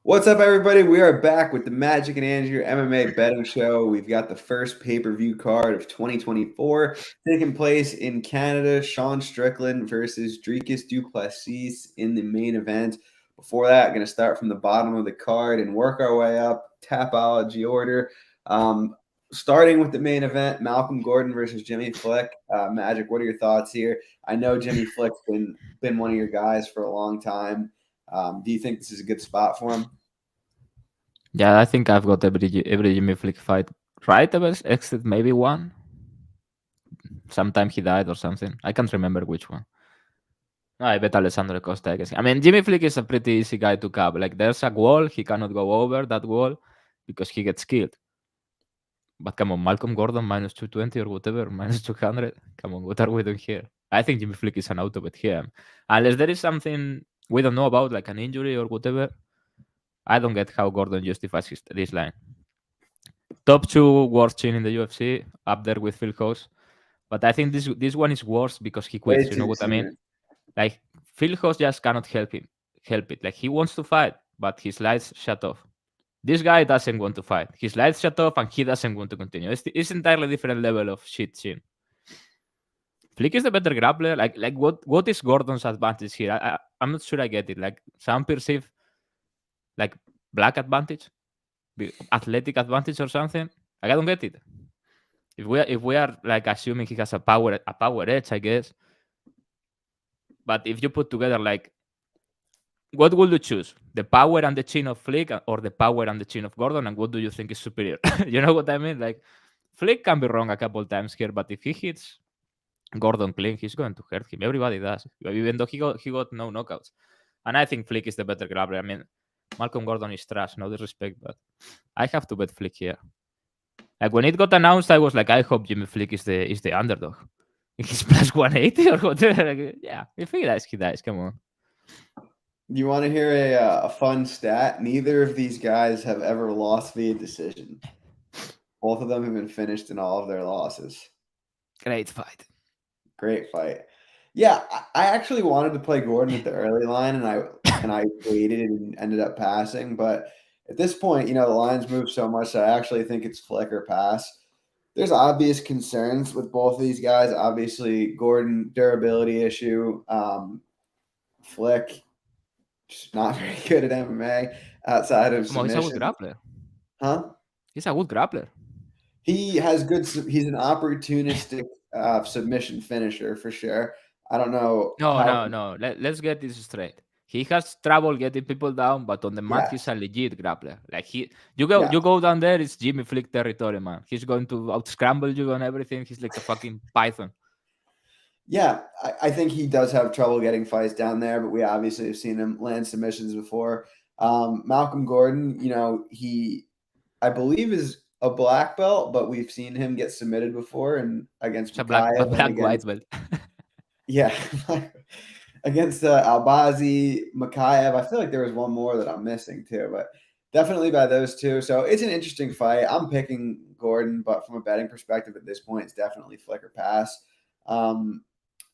What's up, everybody? We are back with the Magic and Andrew MMA betting show. We've got the first pay-per-view card of 2024 taking place in Canada. Sean Strickland versus Dricus du Plessis in the main event. Before that, going to start from the bottom of the card and work our way up, tapology order. Starting with the main event, Malcolm Gordon versus Jimmy Flick. Magic, what are your thoughts here? I know Jimmy Flick's been one of your guys for a long time. Do you think this is a good spot for him? Yeah, I think I've got every Jimmy Flick fight right, except maybe one. Sometime he died or something. I can't remember which one. No, I bet Alessandro Costa. I mean, Jimmy Flick is a pretty easy guy to cap. Like, there's a wall, he cannot go over that wall because he gets killed. But come on, Malcolm Gordon minus 220 or whatever, minus 200. Come on, what are we doing here? I think Jimmy Flick is an auto bet here. Unless there is something we don't know about, like an injury or whatever, I don't get how Gordon justifies this line. Top 2 worst chin in the UFC, up there with Phil Hose. But I think this one is worse because he quits. You know what I mean? Like, Phil Hose just cannot help it. Like, he wants to fight, but his lights shut off. This guy doesn't want to fight. His lights shut off and he doesn't want to continue. It's entirely different level of shit chin. Flick is the better grappler. Like what is Gordon's advantage here? I'm not sure I get it. Like, some perceive like black advantage, athletic advantage or something. Like, I don't get it. If we are like assuming he has a power edge, I guess. But if you put together, like, what would you choose? The power and the chin of Flick or the power and the chin of Gordon? And what do you think is superior? You know what I mean? Like, Flick can be wrong a couple times here, but if he hits Gordon clean, he's going to hurt him. Everybody does, even though he got no knockouts. And I think Flick is the better grappler. I mean, Malcolm Gordon is trash, no disrespect, but I have to bet Flick here. Like, when it got announced, I was like, I hope Jimmy Flick is the underdog. He's plus 180 or whatever. Like, yeah, if he dies, he dies. Come on. You want to hear a fun stat? Neither of these guys have ever lost via decision. Both of them have been finished in all of their losses. Great fight. Great fight. Yeah, I actually wanted to play Gordon at the early line, and I waited and ended up passing. But at this point, the lines move so much that I actually think it's flick or pass. There's obvious concerns with both of these guys. Obviously, Gordon, durability issue. Flick, just not very good at MMA outside of submission. He's a good grappler. Huh? He's a good grappler. He's an opportunistic submission finisher for sure. I don't know. No. Let's get this straight. He has trouble getting people down, but on the mat, he's a legit grappler. Like, you go down there, it's Jimmy Flick territory, man. He's going to out scramble you on everything. He's like a fucking python. Yeah, I think he does have trouble getting fights down there, but we obviously have seen him land submissions before. Malcolm Gordon, I believe is a black belt, but we've seen him get submitted before and against a black white belt. Yeah, against Albazi, Makayev. I feel like there was one more that I'm missing too, but definitely by those two. So it's an interesting fight. I'm picking Gordon, but from a betting perspective at this point, it's definitely flick or pass.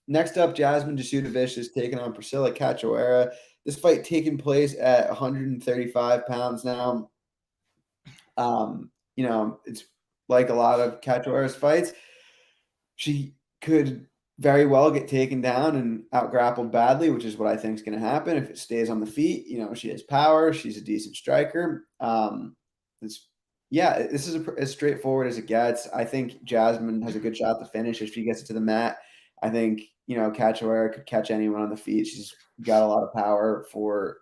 Next up, Jasmine Jasudavicius taking on Priscila Cachoeira. This fight taking place at 135 pounds now. It's like a lot of Cachoeira's fights. She could very well get taken down and out-grappled badly, which is what I think is going to happen if it stays on the feet. She has power. She's a decent striker. This is as straightforward as it gets. I think Jasmine has a good shot to finish if she gets it to the mat. I think, Cachoeira could catch anyone on the feet. She's got a lot of power for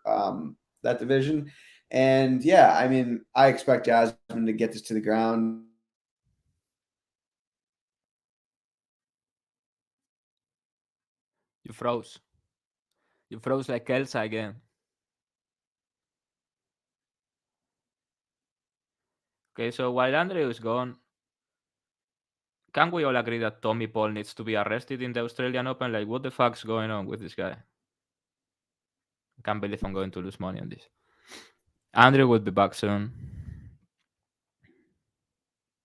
that division. And, yeah, I mean, I expect Jasmine to get this to the ground. You froze. You froze like Elsa again. Okay, so while Andre is gone, can we all agree that Tommy Paul needs to be arrested in the Australian Open? Like, what the fuck's going on with this guy? I can't believe I'm going to lose money on this. Andre will be back soon.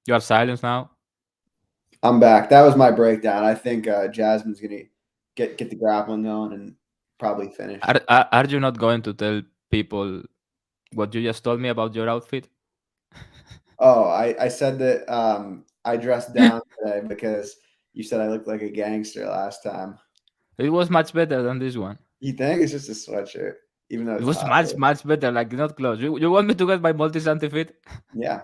You are silenced now? I'm back. That was my breakdown. I think Jasmine's going to get the grappling going and probably finish. Are you not going to tell people What you just told me about your outfit? Oh, I said that I dressed down today because you said I looked like a gangster last time. It was much better than this one. You think it's just a sweatshirt, even though It it's was hot. much better. Like not close. You want me to get my multi-santi fit? Yeah.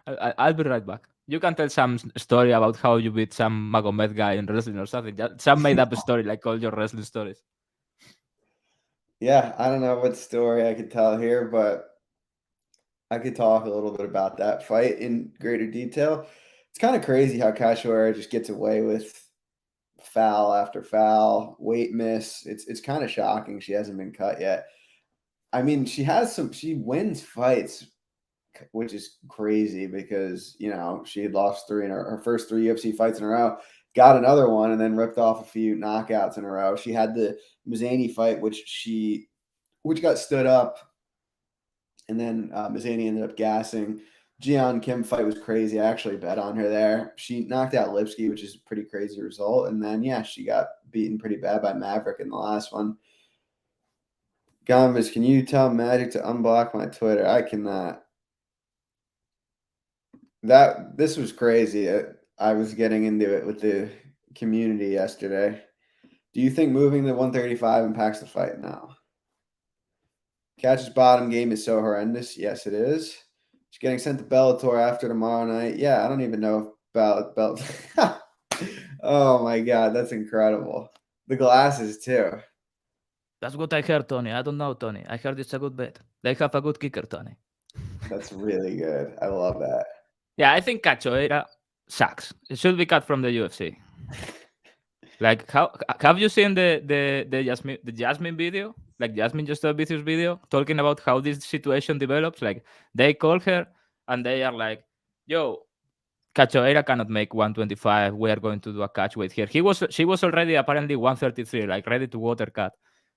I'll be right back. You can tell some story about how you beat some Magomed guy in wrestling or something. Some made up story, like all your wrestling stories. Yeah, I don't know what story I could tell here, but I could talk a little bit about that fight in greater detail. It's kind of crazy how Cachoeira just gets away with foul after foul, weight miss. It's kind of shocking she hasn't been cut yet. I mean, she wins fights, which is crazy because, she had lost three in her first three UFC fights in a row, got another one, and then ripped off a few knockouts in a row. She had the Mazany fight, which got stood up, and then Mazany ended up gassing. Jian Kim fight was crazy. I actually bet on her there. She knocked out Lipsky, which is a pretty crazy result. And then, yeah, she got beaten pretty bad by Maverick in the last one. Gomez, can you tell Magic to unblock my Twitter? I cannot. This was crazy. I was getting into it with the community yesterday. Do you think moving to 135 impacts the fight? No. Catch's bottom game is so horrendous. Yes, it is. She's getting sent to Bellator after tomorrow night. Yeah, I don't even know if Belt. Oh my god, that's incredible. The glasses too. That's what I heard, Tony. I don't know, Tony. I heard it's a good bet. They have a good kicker, Tony. That's really good. I love that. Yeah, I think Cachoeira sucks. It should be cut from the UFC. Like, how have you seen the Jasmine video? Like Jasmine Jasudavicius video talking about how this situation develops. Like they call her and they are like, "Yo, Cachoeira cannot make 125. We are going to do a catch weight here." She was already apparently 133, like ready to water cut.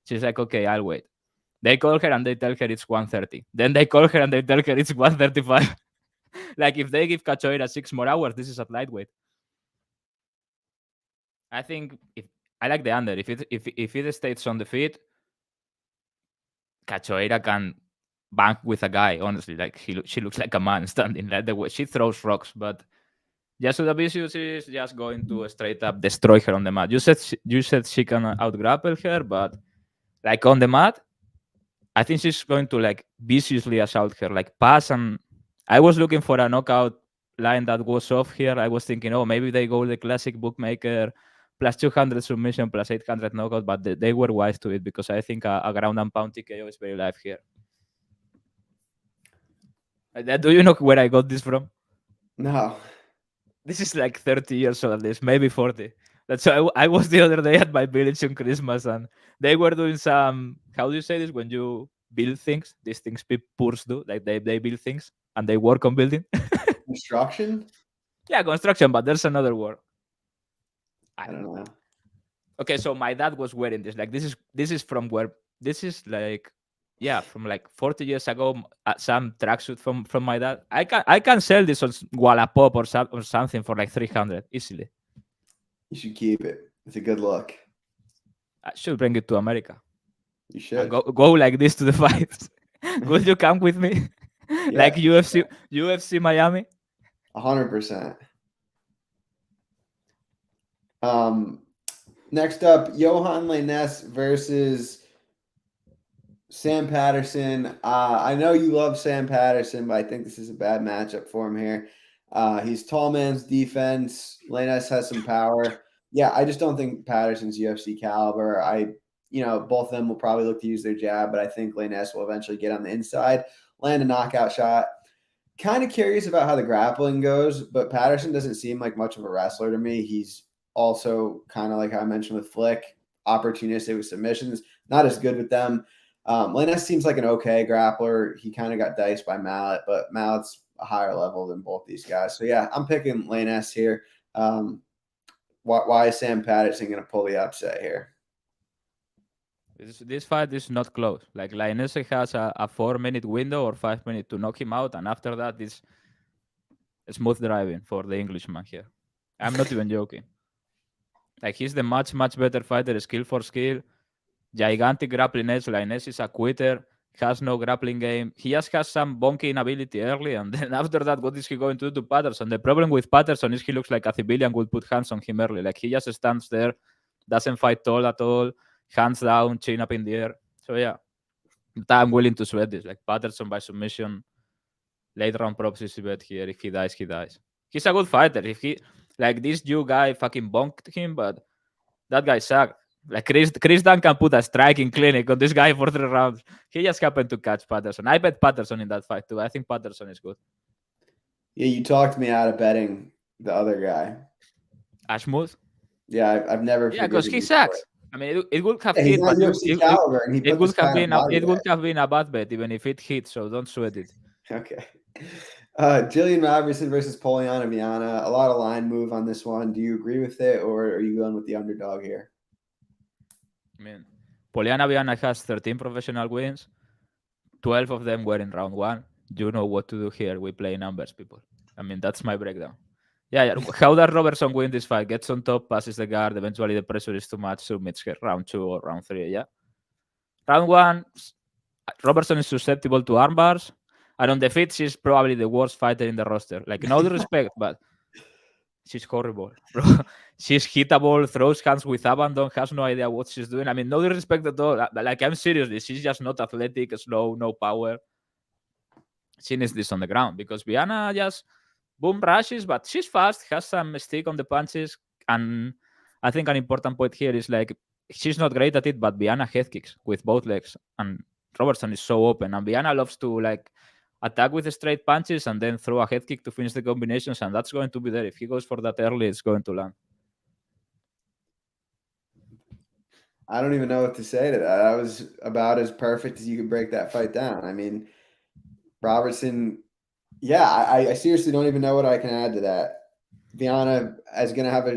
She's like, "Okay, I'll wait." They call her and they tell her it's 130. Then they call her and they tell her it's 135. Like if they give Cachoeira 6 more hours, this is at lightweight. I think if I like the under. If it stays on the feet, Cachoeira can bank with a guy. Honestly, like she looks like a man standing. Like the way she throws rocks, but Jasudavicius is just going to straight up destroy her on the mat. You said she can out grapple her, but like on the mat, I think she's going to like viciously assault her, like pass. And I was looking for a knockout line that was off here. I was thinking, oh, maybe they go the classic bookmaker plus 200 submission plus 800 knockout, but they were wise to it because I think a ground and pound TKO is very live here. Do you know where I got this from? No. This is like 30 years old, at least, maybe 40. That's so I was the other day at my village on Christmas, and they were doing some. How do you say this? When you build things, these things poors do. Like they build things and they work on building. Construction? Yeah, construction, but there's another word. I don't know. Okay, so my dad was wearing this. Like this is from where this is like. Yeah, from like 40 years ago, some tracksuit from my dad. I can sell this on Wallapop or something for like 300 easily. You should keep it. It's a good look. I should bring it to America. You should. Go like this to the fights. Will you come with me? Yeah, Like UFC Miami? 100%. Next up, Johan Lainesse versus Sam Patterson. I know you love Sam Patterson, but I think this is a bad matchup for him here. He's tall man's defense. Lainesse has some power. Yeah, I just don't think Patterson's UFC caliber. Both of them will probably look to use their jab, but I think Lainesse will eventually get on the inside, land a knockout shot. Kind of curious about how the grappling goes, but Patterson doesn't seem like much of a wrestler to me. He's also kind of like I mentioned with Flick, opportunistic with submissions, not as good with them. Lainesse seems like an okay grappler. He kind of got diced by Mallet, but Mallet's a higher level than both these guys. So, yeah, I'm picking Lainesse here. Why is Sam Patterson going to pull the upset here? This fight is not close. Like Lainesse has a 4-minute window or 5 minutes to knock him out, and after that, it's smooth driving for the Englishman here. I'm not even joking. Like he's the much better fighter, skill for skill, gigantic grappling edge. Lainesse is a quitter. has no grappling game. He just has some bonking ability early, and then after that, what is he going to do to Patterson? The problem with Patterson is he looks like a civilian would put hands on him early. Like he just stands there, doesn't fight tall at all, hands down, chin up in the air. So yeah, I'm willing to sweat this. Like Patterson by submission, late round props is bet here. If he dies, he dies. He's a good fighter. If he like this Jew guy fucking bonked him, but that guy sucked. Like Chris Duncan put a striking clinic on this guy for 3 rounds. He just happened to catch Patterson. I bet Patterson in that fight too. I think Patterson is good. Yeah, you talked me out of betting the other guy. Ashmuth? Yeah, I've never. Yeah, because he sucks. I mean, it would have hit, but it would have been a bad bet even if it hit. So don't sweat it. Okay. Gillian Robertson versus Polyana Viana. A lot of line move on this one. Do you agree with it, or are you going with the underdog here? I mean, Polyana Viana has 13 professional wins. 12 of them were in round 1. You know what to do here. We play numbers, people. I mean, that's my breakdown. Yeah. How does Robertson win this fight? Gets on top, passes the guard. Eventually, the pressure is too much. Submits round 2 or round 3. Yeah. Round 1, Robertson is susceptible to arm bars. And on the feet, she's probably the worst fighter in the roster. Like, no disrespect, but she's horrible. She's hittable, throws hands with abandon, has no idea what she's doing. I mean, no disrespect at all. Like, I'm seriously, she's just not athletic, slow, no power. She needs this on the ground because Viana just boom rushes, but she's fast, has some stick on the punches. And I think an important point here is like, she's not great at it, but Viana head kicks with both legs. And Robertson is so open. And Viana loves to like attack with the straight punches and then throw a head kick to finish the combinations, and that's going to be there. If he goes for that early, it's going to land. I don't even know what to say to that. That was about as perfect as you could break that fight down. I mean, Robertson, yeah, I seriously don't even know what I can add to that. Viana is going to have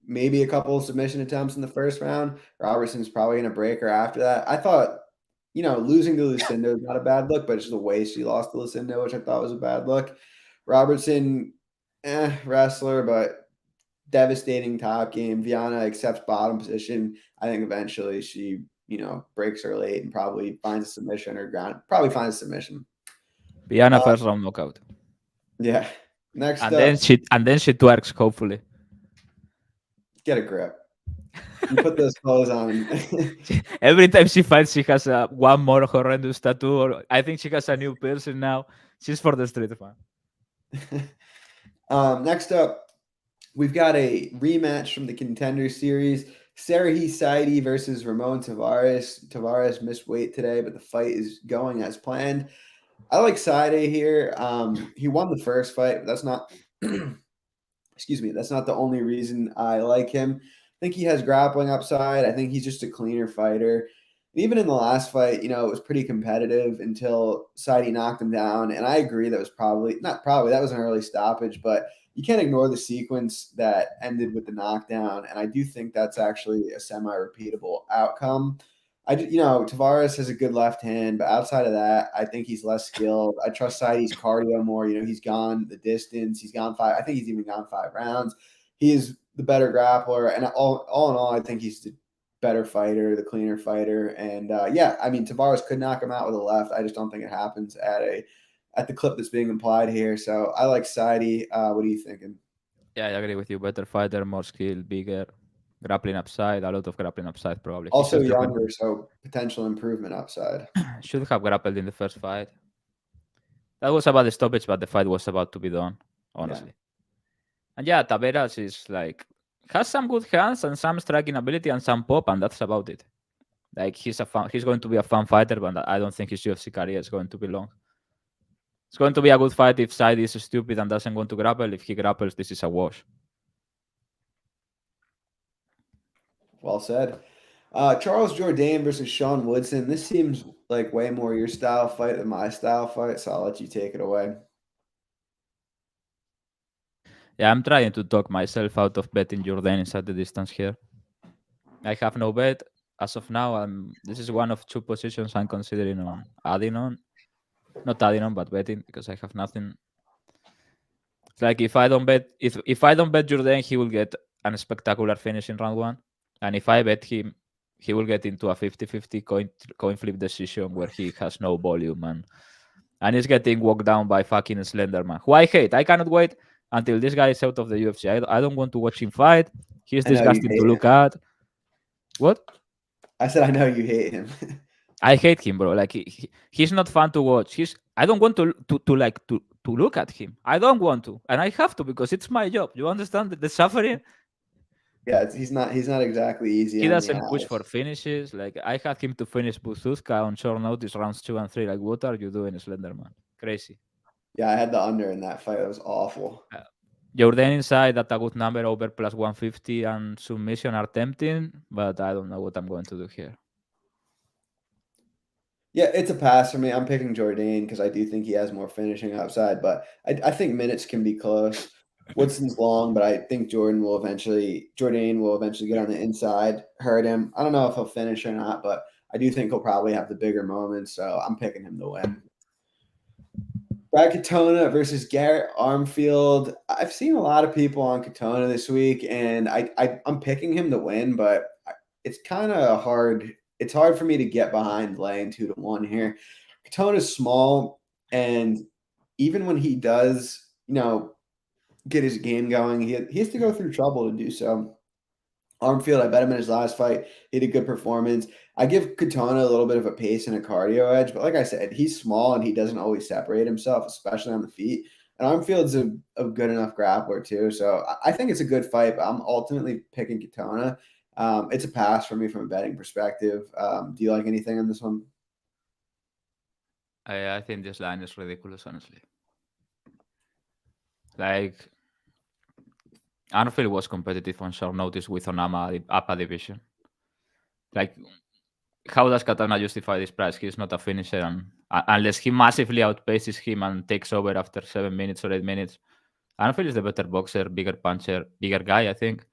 maybe a couple of submission attempts in the first round. Robertson's probably going to break her after that. I thought, losing to Lucinda is not a bad look, but it's the way she lost to Lucinda, which I thought was a bad look. Robertson, wrestler, but devastating top game. Viana accepts bottom position. I think eventually she, breaks her late and probably finds a submission or ground. Probably finds a submission. Viana first round knockout. Yeah. Next and up. Then she twerks, hopefully. Get a grip. You put those clothes on. Every time she fights, she has one more horrendous tattoo. Or I think she has a new piercing now. She's for the street, man. Next up, we've got a rematch from the Contender Series. Serhiy Sidey versus Ramon Taveras. Taveras missed weight today, but the fight is going as planned. I like Sidey here. He won the first fight, but that's not excuse me, that's not the only reason I like him. I think he has grappling upside. I think he's just a cleaner fighter. And even in the last fight, it was pretty competitive until Sidey knocked him down. And I agree that was that was an early stoppage, but you can't ignore the sequence that ended with the knockdown. And I do think that's actually a semi-repeatable outcome. Taveras has a good left hand, but outside of that, I think he's less skilled. I trust Sidey's cardio more. He's gone the distance. He's gone 5. I think he's even gone 5 rounds. He is the better grappler. And all in all, I think he's the better fighter, the cleaner fighter. And Taveras could knock him out with a left. I just don't think it happens at the clip that's being implied here. So I like Sidey. What are you thinking? Yeah, I agree with you. Better fighter, more skill, bigger. Grappling upside, a lot of grappling upside probably. Also younger, so potential improvement upside. Should have grappled in the first fight. That was about the stoppage, but the fight was about to be done, honestly. Yeah. And Taveras is has some good hands and some striking ability and some pop, and that's about it. Like he's going to be a fun fighter, but I don't think his UFC career is going to be long. It's going to be a good fight if Sidey is stupid and doesn't want to grapple. If he grapples, this is a wash. Well said. Charles Jourdain versus Sean Woodson. This seems like way more your style fight than my style fight, so I'll let you take it away. Yeah, I'm trying to talk myself out of betting Jourdain inside the distance here. I have no bet as of now. This is one of 2 positions I'm considering on adding on. Not adding on, but betting because I have nothing. It's like if I don't bet Jourdain, he will get a spectacular finish in round 1. And if I bet him, he will get into a 50-50 coin flip decision where he has no volume and he's getting walked down by fucking Slenderman, who I hate. I cannot wait until this guy is out of the UFC. I don't want to watch him fight. He's I know you disgusting to hate look him. at. What? I said I know you hate him. I hate him, bro. Like he's not fun to watch. I don't want to look at him. I don't want to, and I have to because it's my job. You understand the suffering? Yeah, he's not exactly easy. He on the doesn't push eyes. for finishes. Like I had him to finish Buzuska on short notice, rounds 2 and 3. Like what are you doing, Slenderman? Crazy. Yeah, I had the under in that fight. That was awful. Jourdain inside at a good number over plus 150 and submission are tempting, but I don't know what I'm going to do here. Yeah, it's a pass for me. I'm picking Jourdain because I do think he has more finishing upside, but I think minutes can be close. Woodson's long, but I think Jourdain will eventually get on the inside, hurt him. I don't know if he'll finish or not, but I do think he'll probably have the bigger moments, so I'm picking him to win. Brad Katona versus Garrett Armfield. I've seen a lot of people on Katona this week, and I'm picking him to win, but it's kind of hard. It's hard for me to get behind laying 2-1 here. Katona's small, and even when he does, get his game going, he has to go through trouble to do so. Armfield, I bet him in his last fight. He had a good performance. I give Katona a little bit of a pace and a cardio edge, but like I said, he's small and he doesn't always separate himself, especially on the feet. And Armfield's a good enough grappler too. So I think it's a good fight, but I'm ultimately picking Katona. It's a pass for me from a betting perspective. Do you like anything on this one? I think this line is ridiculous, honestly. Like, Arnold was competitive on short notice with Onama upper division. Like, how does Katona justify this price? He's not a finisher, and unless he massively outpaces him and takes over after 7 minutes or 8 minutes. Arnold is the better boxer, bigger puncher, bigger guy, I think.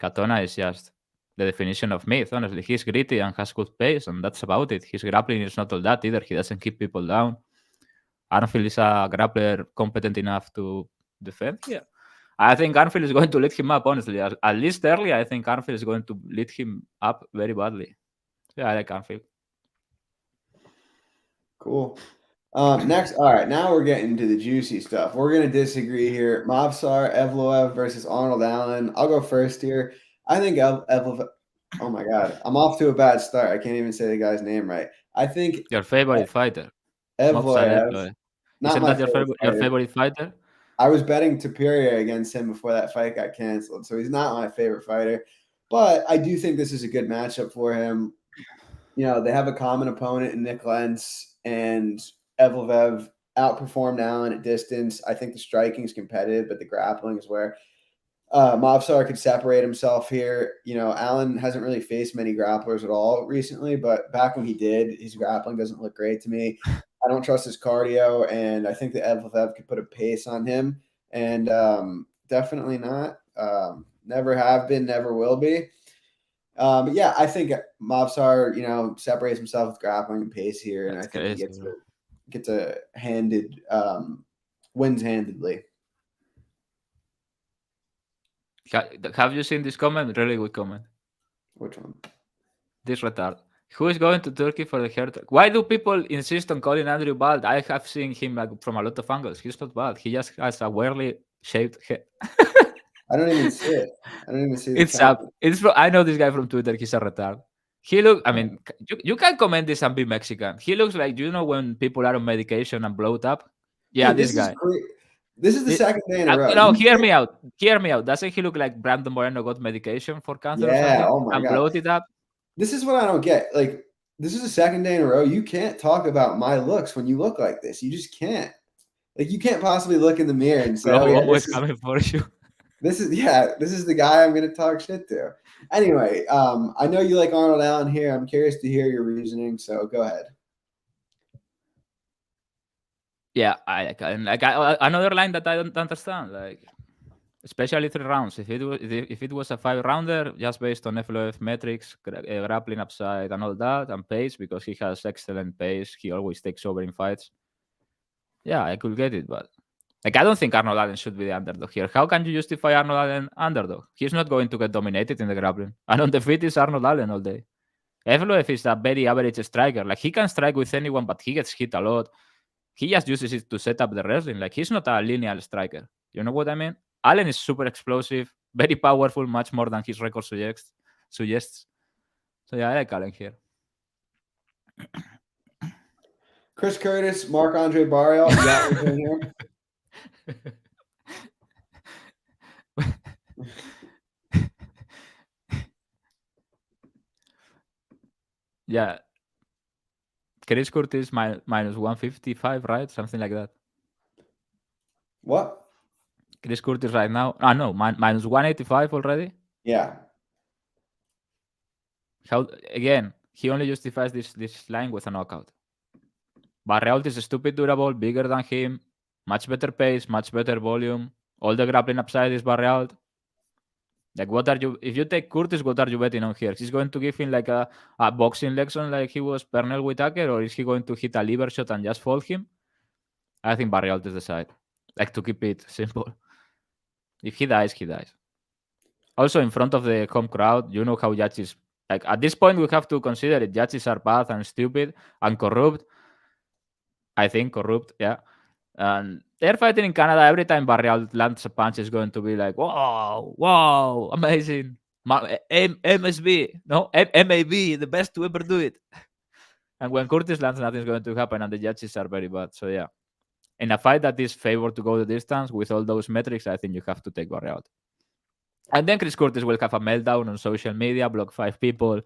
Katona is just the definition of myth, honestly. He's gritty and has good pace, and that's about it. His grappling is not all that either. He doesn't keep people down. Arnold is a grappler competent enough to defend here. I think Arnold is going to lead him up, honestly. At least early, I think Arnold is going to lead him up very badly. Yeah, I like Arnold. Cool. Next, all right, now we're getting to the juicy stuff. We're going to disagree here. Movsar, Evloev versus Arnold Allen. I'll go first here. I think Evloev. Oh my God, I'm off to a bad start. I can't even say the guy's name right. I think your favorite fighter. Evloev. Isn't that your favorite fighter? I was betting Taveras against him before that fight got canceled, so he's not my favorite fighter. But I do think this is a good matchup for him. They have a common opponent in Nick Lentz, and Evloev outperformed Allen at distance. I think the striking is competitive, but the grappling is where Movsar could separate himself here. Allen hasn't really faced many grapplers at all recently, but back when he did, his grappling doesn't look great to me. I don't trust his cardio, and I think that Evloev could put a pace on him, and definitely not. Never have been, never will be. But yeah, I think Movsar, separates himself with grappling and pace here, and I think he gets a wins handedly. Have you seen this comment? Really good comment. Which one? This retard. Who is going to Turkey for the hair? Why do people insist on calling Andrew bald? I have seen him from a lot of angles. He's not bald. He just has a weirdly shaped head. I don't even see it. I don't even see it. It's up. I know this guy from Twitter. He's a retard. He look. I mean, you can comment this and be Mexican. He looks like, when people are on medication and bloat up. Yeah, dude, this guy. This is the second day in a row. No, hear me out. Hear me out. Doesn't he look like Brandon Moreno got medication for cancer or something? Oh my and God. bloated up? This is what I don't get. Like, this is the second day in a row. You can't talk about my looks when you look like this. You just can't. Like, you can't possibly look in the mirror and say, always coming for you. This is the guy I'm going to talk shit to. Anyway, I know you like Arnold Allen here. I'm curious to hear your reasoning, so go ahead. Yeah, another line that I don't understand, like, especially 3 rounds. If it was a 5-rounder, just based on Evloev metrics, grappling upside and all that, and pace, because he has excellent pace, he always takes over in fights. Yeah, I could get it, but I don't think Arnold Allen should be the underdog here. How can you justify Arnold Allen underdog? He's not going to get dominated in the grappling. And on the feet is Arnold Allen all day. Evloev is a very average striker. Like, he can strike with anyone, but he gets hit a lot. He just uses it to set up the wrestling. Like, he's not a linear striker. You know what I mean? Allen is super explosive, very powerful, much more than his record suggests. So yeah, I like Allen here. Chris Curtis, Marc-Andre Barriault. You got anything here? Yeah. Chris Curtis minus 155, right? Something like that. What? Chris Curtis right now. No, minus 185 already. Yeah. How again? He only justifies this line with a knockout. Barriault is stupid durable, bigger than him, much better pace, much better volume. All the grappling upside is Barriault. Like, what are you? If you take Curtis, what are you betting on here? He's going to give him like a boxing lesson, like he was Pernell Whitaker, or is he going to hit a liver shot and just fold him? I think Barriault is the side. Like, to keep it simple. If he dies, he dies. Also, in front of the home crowd, you know how judges. Like, at this point, we have to consider it. Judges are bad and stupid and corrupt. I think corrupt, yeah. And they're fighting in Canada. Every time Barriault lands a punch, is going to be like, wow, amazing. MSB, no, MAB, the best to ever do it. And when Curtis lands, nothing's going to happen, and the judges are very bad. So yeah, in a fight that is favored to go the distance with all those metrics, I think you have to take Barriault. And then Chris Curtis will have a meltdown on social media, block 5 people,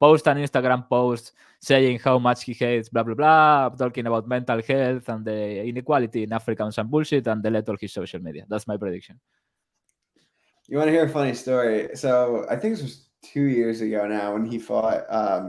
post an Instagram post saying how much he hates blah, blah, blah, talking about mental health and the inequality in Africa and some bullshit, and delete all his social media. That's my prediction. You want to hear a funny story? So I think this was 2 years ago now when he fought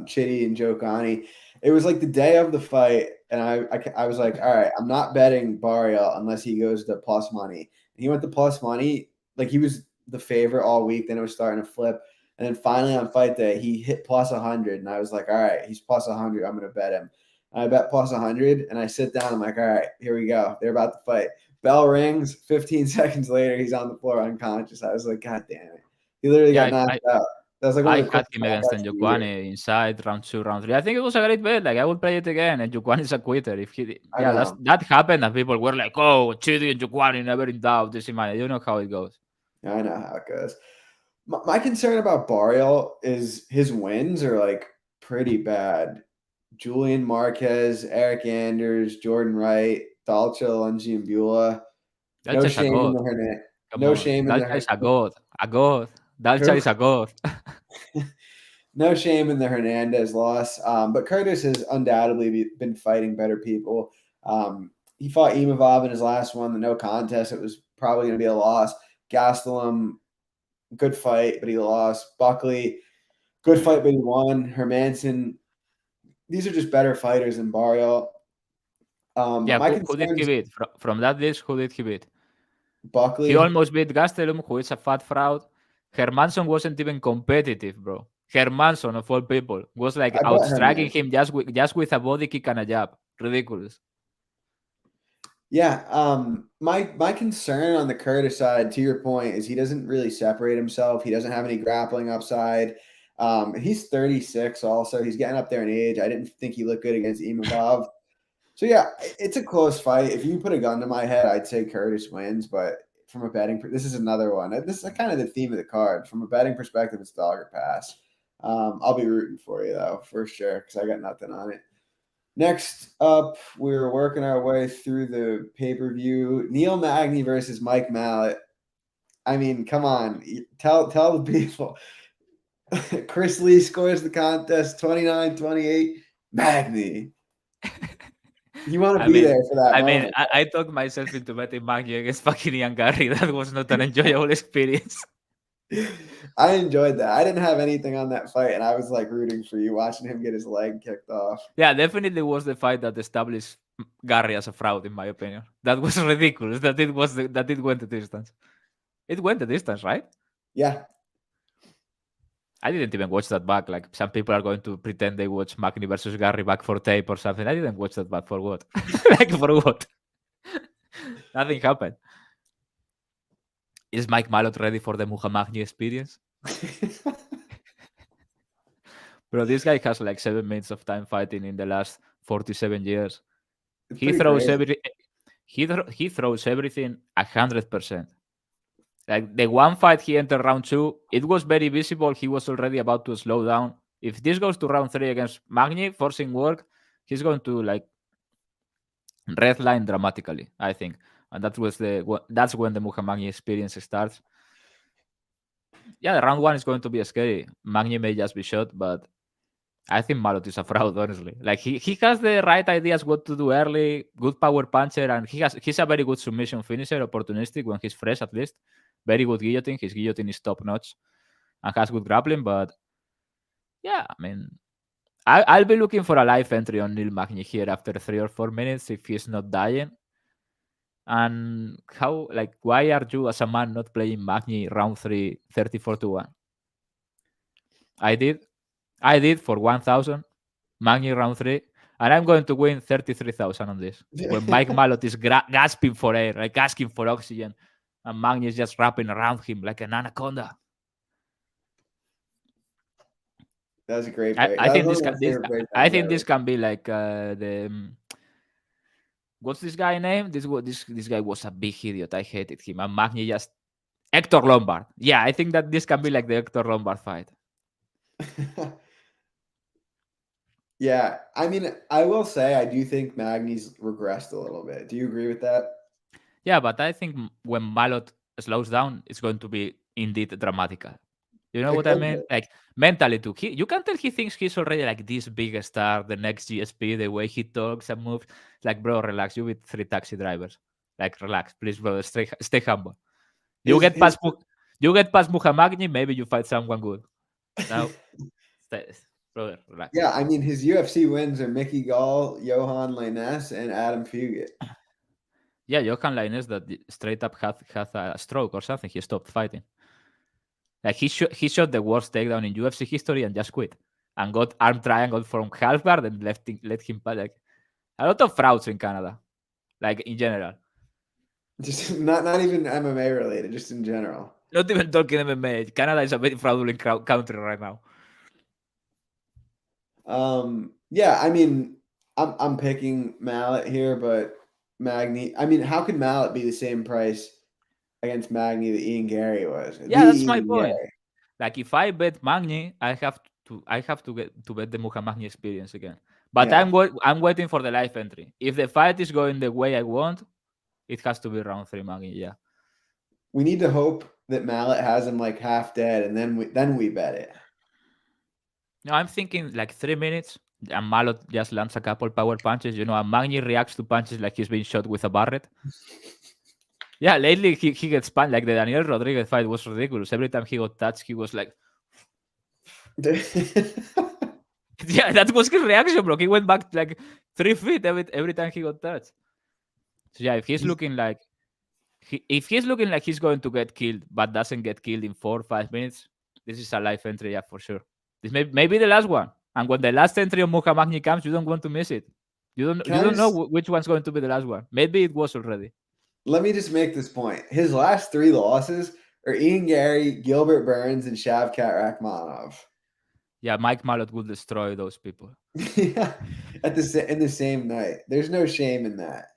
Chitty and Joe Connie. It was like the day of the fight, and I was like, all right, I'm not betting Barriault unless he goes to plus money. And he went to plus money. Like, he was the favorite all week. Then it was starting to flip. And then finally on fight day, he hit plus 100. And I was like, all right, he's plus 100. I'm going to bet him. And I bet plus 100. And I sit down. I'm like, all right, here we go. They're about to fight. Bell rings. 15 seconds later, he's on the floor unconscious. I was like, God damn it. He literally got knocked out. That was like one I of the had him against Njokuani inside round 2, round 3. I think it was a great bet. Like, I would play it again. And Njokuani is a quitter. If he, that happened, and people were like, "Oh, Chidi and Njokuani, never in doubt." This is my, you know how it goes. I know how it goes. My concern about Barriault is his wins are like pretty bad. Julian Marquez, Eric Anders, Jordan Wright, Dalcha Lungiambula. No shame in the Hernandez. No shame in the Dalcha is a god. A god. Dalcha is a god. No shame in the Hernandez loss. But Curtis has undoubtedly been fighting better people. He fought Imavov in his last one, the no contest. It was probably going to be a loss. Gastelum, good fight, but he lost. Buckley, good fight, but he won. Hermanson, these are just better fighters than Barriault. Who did he beat? From that list, who did he beat? Buckley. He almost beat Gastelum, who is a fat fraud. Hermanson wasn't even competitive, bro. Hermanson, of all people, was like outstriking him just with a body kick and a jab. Ridiculous. Yeah. My concern on the Curtis side, to your point, is he doesn't really separate himself. He doesn't have any grappling upside. He's 36 also. He's getting up there in age. I didn't think he looked good against Imavov. So, yeah, it's a close fight. If you put a gun to my head, I'd say Curtis wins. But from a betting – this is another one. This is kind of the theme of the card. From a betting perspective, it's dog or pass. I'll be rooting for you, though, for sure, because I got nothing on it. Next up, we're working our way through the pay-per-view. Neil Magny versus Mike Mallet. I mean, come on. Tell the people. Chris Lee scores the contest 29-28. Magny. You want to be there for that moment. I talked myself into betting Magny against fucking Ian Garry. That was not an enjoyable experience. I enjoyed that. I didn't have anything on that fight, and I was like rooting for you, watching him get his leg kicked off. Yeah, definitely was the fight that established Garry as a fraud, in my opinion. That was ridiculous. That it went the distance. It went the distance, right? Yeah. I didn't even watch that back. Like, some people are going to pretend they watch Magny versus Garry back for tape or something. I didn't watch that back for what? Like, for what? Nothing happened. Is Mike Malott ready for the Muhammad experience? Bro, this guy has like 7 minutes of time fighting in the last 47 years. It's He pretty throws crazy. every he throws everything 100%. Like the one fight he entered round 2, it was very visible. He was already about to slow down. If this goes to round 3 against Magny, forcing work, he's going to like red line dramatically, I think. And that's when the Muhammad experience starts. Yeah, the round 1 is going to be scary. Magny may just be shot, but I think Malot is a fraud, honestly. Like he has the right ideas what to do early, good power puncher, and he's a very good submission finisher, opportunistic when he's fresh at least. Very good guillotine. His guillotine is top notch and has good grappling, but yeah, I mean I'll be looking for a live entry on Neil Magny here after 3 or 4 minutes if he's not dying. And why are you as a man not playing Magny round 3, 34-1? I did for 1,000, Magny round 3, and I'm going to win 33,000 on this. When Mike Malott is gasping for air, like asking for oxygen, and Magny is just wrapping around him like an anaconda. That was a great I, break. I That was think one this of my can, this favorite I breakdowns think this ever. can be like what's this guy name? This guy was a big idiot. I hated him. And Magny just Hector Lombard. Yeah, I think that this can be like the Hector Lombard fight. Yeah, I mean, I will say I do think Magny's regressed a little bit. Do you agree with that? Yeah, but I think when Malot slows down, it's going to be indeed dramatical. You know It what I could be. mean? Like mentally too. You can tell he thinks he's already like this big star, the next GSP, the way he talks and moves. Like, bro, relax. You with 3 taxi drivers. Like, relax, please, bro. Stay humble. You His get his past you get past Muhammad, maybe you fight someone good. Now, stay, brother, relax. Yeah, I mean his UFC wins are Mickey Gall, Johan Lainesse, and Adam Fugit. Yeah, Johan Lainesse that straight up had a stroke or something. He stopped fighting. Like he shot the worst takedown in UFC history and just quit and got arm triangle from half guard and let him like a lot of frauds in Canada, like in general. Just not even MMA related, just in general. Not even talking MMA. Canada is a very fraudulent country right now. Yeah, I mean, I'm picking Mallet here, but Magny. I mean, how could Mallet be the same price against Magny that Ian Gary was? The Yeah, that's my Ian point. Gary. Like if I bet Magny, I have to get to bet the Muhammad experience again. But Yeah, I'm waiting for the live entry. If the fight is going the way I want, it has to be round 3 Magny. Yeah. we need to hope that Mallet has him like half dead, and then we bet it. No, I'm thinking like 3 minutes, and Malot just lands a couple power punches, and Magny reacts to punches like he's being shot with a Barrett. Yeah, lately he gets punched. Like the Daniel Rodriguez fight was ridiculous. Every time he got touched, he was like, yeah, that was his reaction, bro. He went back like 3 feet every time he got touched. So yeah, if he's looking like he's going to get killed, but doesn't get killed in 4 or 5 minutes, this is a live entry, yeah, for sure. This may be the last one. And when the last entry of Muhammad comes, you don't want to miss it. You Can don't I know just which one's going to be the last one. Maybe it was already. let me just make this point? His last 3 losses are Ian Gary, Gilbert Burns, and Shavkat Rakhmonov. Yeah, Mike Malott will destroy those people. Yeah, in the same night. There's no shame in that.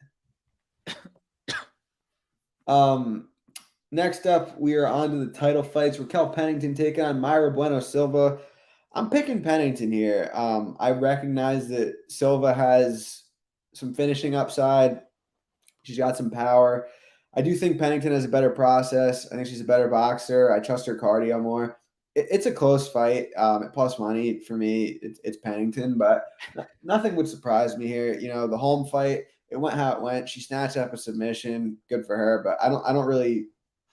Next up, we are on to the title fights. Raquel Pennington taking on Myra Bueno Silva. I'm picking Pennington here. I recognize that Silva has some finishing upside. She's got some power. I do think Pennington has a better process. I think she's a better boxer. I trust her cardio more. It's a close fight. At plus money for me, it's Pennington, but nothing would surprise me here. The home fight, it went how it went. She snatched up a submission. Good for her, but I don't really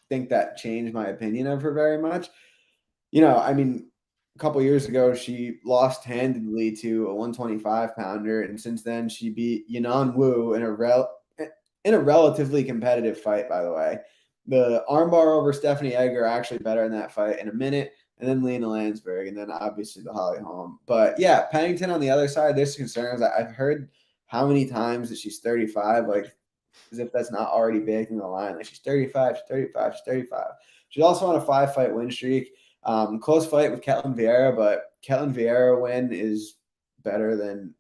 think that changed my opinion of her very much. I mean, a couple years ago, she lost handedly to a 125 pounder, and since then she beat Yanan Wu in a relatively competitive fight. By the way, the armbar over Stephanie Egger actually better in that fight in a minute, and then Lena Landsberg, and then obviously the Holly Holm. But yeah, Pennington on the other side, there's concerns. I've heard how many times that she's 35, like as if that's not already baked in the line. Like she's 35, she's 35, she's 35. She's also on a 5-fight win streak. Close fight with Ketlin Vieira, but Ketlen Vieira win is better than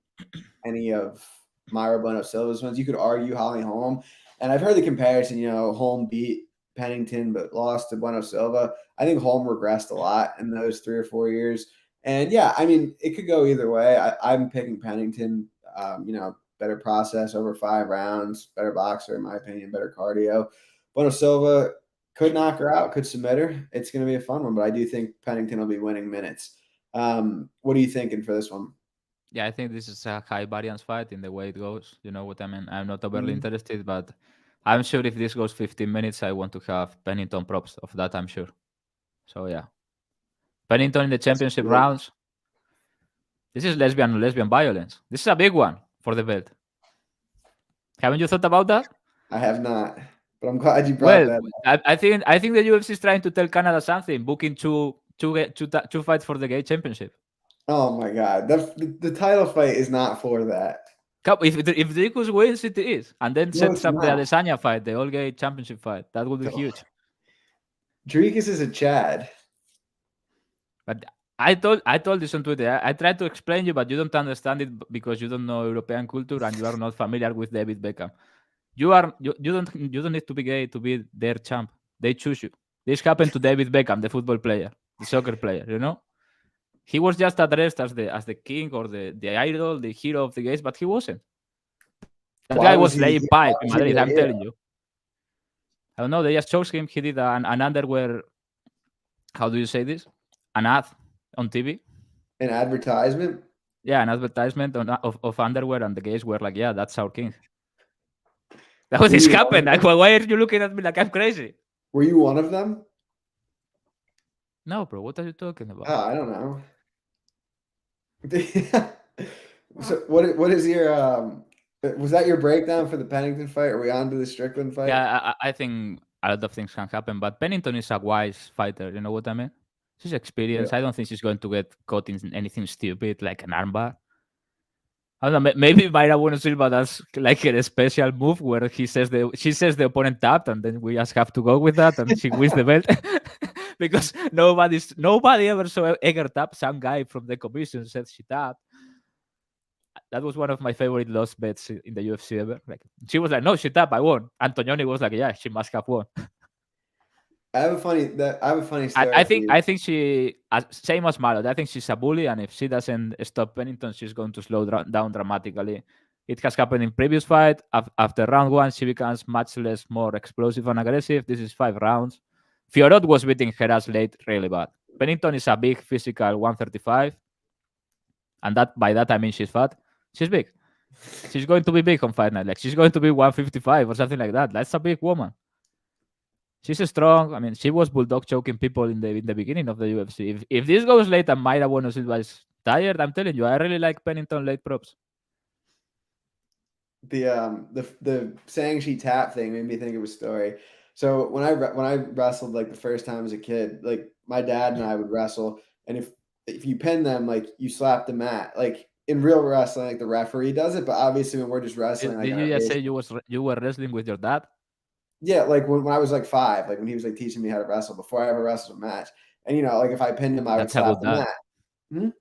any of Mayra Bueno Silva's wins. You could argue Holly Holm, and I've heard the comparison. Holm beat Pennington but lost to Bueno Silva. I think Holm regressed a lot in those 3 or 4 years. And yeah, I mean, it could go either way. I'm picking Pennington. Better process over 5 rounds, better boxer in my opinion, better cardio. Bueno Silva could knock her out, could submit her. It's going to be a fun one, but I do think Pennington will be winning minutes. What are you thinking for this one? Yeah, I think this is a high variance fight in the way it goes. You know what I mean? I'm not overly interested, but I'm sure if this goes 15 minutes, I want to have Pennington props of that, I'm sure. So yeah. Pennington in the championship rounds. This is lesbian on lesbian violence. This is a big one for the belt. Haven't you thought about that? I have not, but I'm glad you brought that up. I think the UFC is trying to tell Canada something, booking two fights for the gay championship. Oh my God, the title fight is not for that. If Dricus wins, it is, and then sets up the Adesanya fight, the all gay championship fight. That would be huge. Dricus is a Chad. But I told this on Twitter. I tried to explain you, but you don't understand it because you don't know European culture and you are not familiar with David Beckham. You don't need to be gay to be their champ. They choose you. This happened to David Beckham, the football player, the soccer player. He was just addressed as the king or the idol, the hero of the gays, but he wasn't. That guy was laying pipe in Madrid. I'm telling you. I don't know. They just chose him. He did an underwear. How do you say this? An ad on TV. An advertisement. Yeah, an advertisement of underwear, and the gays were like, "Yeah, that's our king." That was happened. Like, why are you looking at me like I'm crazy? Were you one of them? No, bro. What are you talking about? Oh, I don't know. So what is your was that your breakdown for the Pennington fight? Are we on to the Strickland fight? Yeah, I think a lot of things can happen, but Pennington is a wise fighter. You know what I mean? She's experienced. Yeah. I don't think she's going to get caught in anything stupid like an armbar. I don't know. Maybe Mayra Bueno Silva does like a special move where she says the opponent tapped, and then we just have to go with that, and she wins the belt. Because nobody ever saw Egger tap. Some guy from the commission said she tapped. That was one of my favorite lost bets in the UFC ever. Like, she was like, "No, she tapped. I won." Antonioni was like, "Yeah, she must have won." I have a funny story. I think she, same as Marot, I think she's a bully, and if she doesn't stop Pennington, she's going to slow down dramatically. It has happened in previous fight. After round 1, she becomes much more explosive and aggressive. This is 5 rounds. Fiorot was beating her ass late really bad. Pennington is a big physical 135, and by that I mean she's fat. She's big. She's going to be big on fight night. Like, she's going to be 155 or something like that. That's a big woman. She's strong. I mean, she was bulldog choking people in the beginning of the UFC. If this goes late and Mayra Bueno Silva is tired, I'm telling you, I really like Pennington late props. The saying she tapped thing made me think of a story. So when I wrestled like the first time as a kid, like my dad and I would wrestle, and if you pin them, like you slap the mat, like in real wrestling, like the referee does it, but obviously when we're just wrestling, did you just say you were wrestling with your dad? Yeah, like when I was like 5, like when he was like teaching me how to wrestle before I ever wrestled a match. And like if I pinned him, I would slap the mat.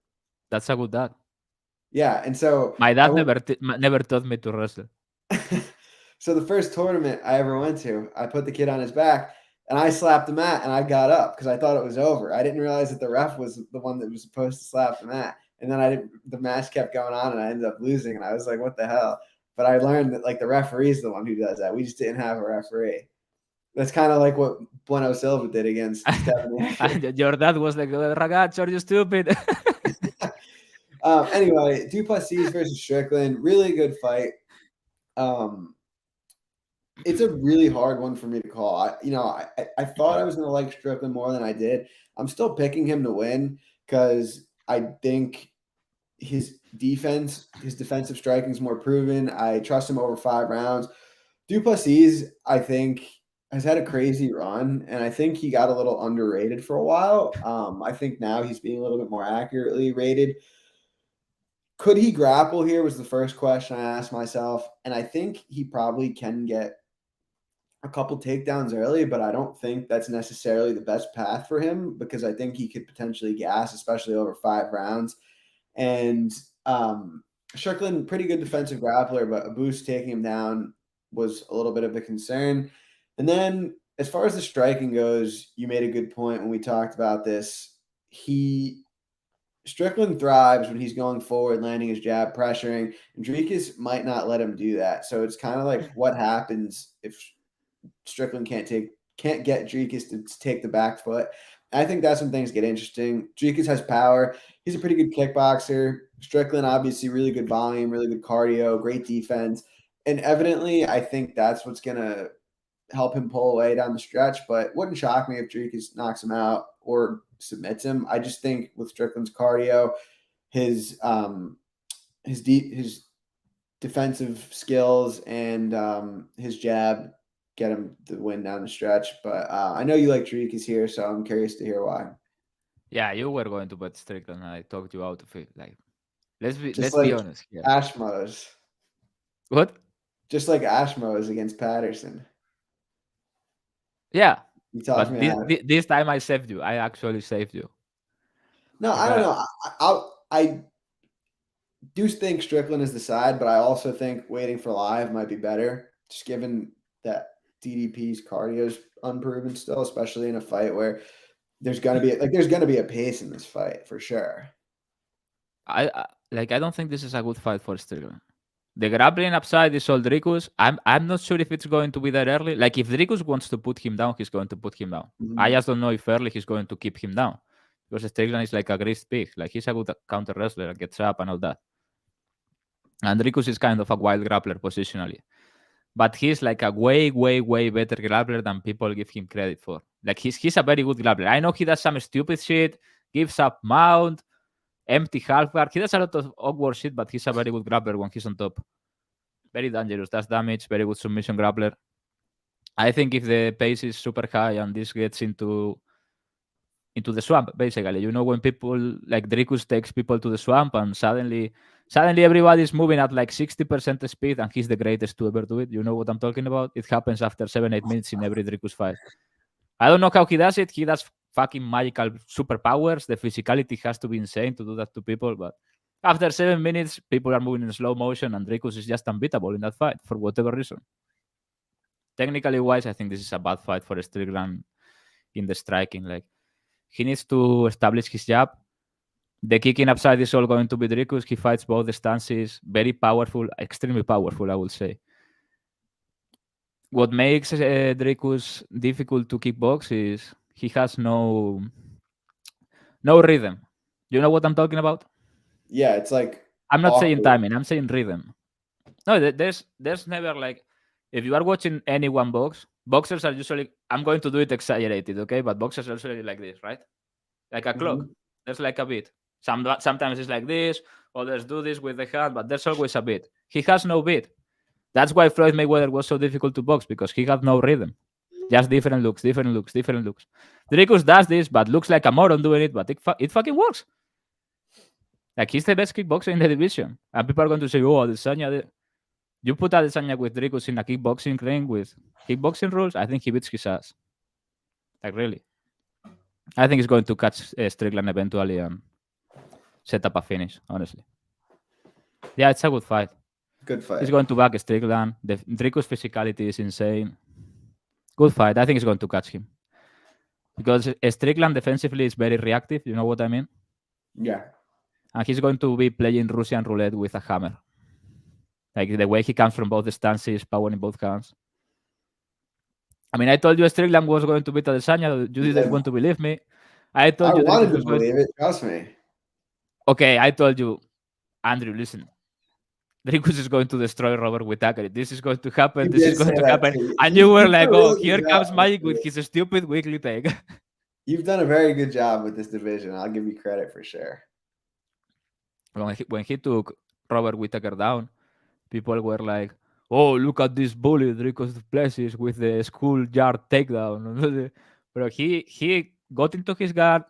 That's a good dad. Yeah, and so my dad never taught me to wrestle. So the first tournament I ever went to, I put the kid on his back and I slapped the mat and I got up because I thought it was over. I didn't realize that the ref was the one that was supposed to slap the mat. And then the match kept going on and I ended up losing. And I was like, what the hell? But I learned that like the referee is the one who does that. We just didn't have a referee. That's kind of like what Bueno Silva did against Stephanie. Your dad was like, "Ragazzi, are you stupid?" Anyway, Du Plessis versus Strickland, really good fight. It's a really hard one for me to call. I thought I was going to like Strickland more than I did. I'm still picking him to win because I think his defensive striking is more proven. I trust him over 5 rounds. Du Plessis, I think, has had a crazy run, and I think he got a little underrated for a while. I think now he's being a little bit more accurately rated. Could he grapple here was the first question I asked myself, and I think he probably can get a couple takedowns early, but I don't think that's necessarily the best path for him because I think he could potentially gas, especially over 5 rounds. And Strickland, pretty good defensive grappler, but a boost taking him down was a little bit of a concern. And then as far as the striking goes, you made a good point when we talked about this. Strickland thrives when he's going forward, landing his jab, pressuring. And Dricus might not let him do that. So it's kind of like what happens if Strickland can't get Dricus to take the back foot. I think that's when things get interesting. Dricus has power. He's a pretty good kickboxer. Strickland, obviously, really good volume, really good cardio, great defense. And evidently, I think that's what's going to help him pull away down the stretch. But wouldn't shock me if Dricus knocks him out or submits him. I just think with Strickland's cardio, his defensive skills and his jab get him the win down the stretch. But I know you like Dricus here, so I'm curious to hear why. Yeah, you were going to bet Strickland, and I talked you out of it. Like, let's be like honest here. Ashmo's. What? Just like Ashmo's against Patterson. Yeah, You talked me out. This time I saved you. I actually saved you. No, I don't know. I do think Strickland is the side, but I also think waiting for live might be better, just given that DDP's cardio is unproven still, especially in a fight where there's gonna be a pace in this fight for sure. I don't think this is a good fight for Strickland. The grappling upside is all Dricus. I'm not sure if it's going to be there early. Like, if Dricus wants to put him down, he's going to put him down. Mhm. I just don't know if early he's going to keep him down. Because Strickland is like a greased pig. Like, he's a good counter wrestler, gets up and all that. And Dricus is kind of a wild grappler positionally. But he's like a way, way, way better grappler than people give him credit for. Like, he's a very good grappler. I know he does some stupid shit, gives up mount, empty half guard. He does a lot of awkward shit, but he's a very good grappler when he's on top. Very dangerous, does damage, very good submission grappler. I think if the pace is super high and this gets into the swamp, basically, when people like Dricus takes people to the swamp and suddenly everybody's moving at like 60% speed and he's the greatest to ever do it. You know what I'm talking about? It happens after 7-8 minutes in every Dricus fight. I don't know how he does it. He does fucking magical superpowers. The physicality has to be insane to do that to people, but after 7 minutes, people are moving in slow motion and Dricus is just unbeatable in that fight for whatever reason. Technically wise, I think this is a bad fight for Strickland in the striking. Like, he needs to establish his jab. The kicking upside is all going to be Dricus. He fights both the stances. Very powerful, extremely powerful, I would say. What makes Dricus difficult to kickbox is he has no rhythm. You know what I'm talking about? Yeah, it's like I'm not saying timing. I'm saying rhythm. No, there's never like, if you are watching anyone box, boxers are usually, I'm going to do it exaggerated, okay? But boxers are usually like this, right? Like a clock. There's like a beat. Sometimes it's like this, others do this with the hand, but there's always a beat. He has no beat. That's why Floyd Mayweather was so difficult to box, because he had no rhythm. Just different looks. Dricus does this, but looks like a moron doing it, but it fucking works. Like, he's the best kickboxer in the division. And people are going to say, oh, Adesanya. You put Adesanya with Dricus in a kickboxing ring with kickboxing rules, I think he beats his ass. Like, really. I think he's going to catch Strickland eventually and set up a finish, honestly. Yeah, it's a good fight. Good fight. He's going to back Strickland. The Dricus physicality is insane. Good fight. I think he's going to catch him. Because Strickland defensively is very reactive. You know what I mean? Yeah. And he's going to be playing Russian roulette with a hammer. Like, the way he comes from both the stances, power in both hands. I mean, I told you Strickland was going to beat Adesanya. You didn't want to believe me. I told you wanted to believe it. Trust me. Okay, I told you, Andrew, listen. Dricus is going to destroy Robert Whittaker. This is going to happen. This is going to happen. And you were like, oh, here comes Magic with his stupid weekly take. You've done a very good job with this division. I'll give you credit for sure. When he took Robert Whittaker down, people were like, oh, look at this bully, Dricus Plessis, with the schoolyard takedown. But he got into his guard,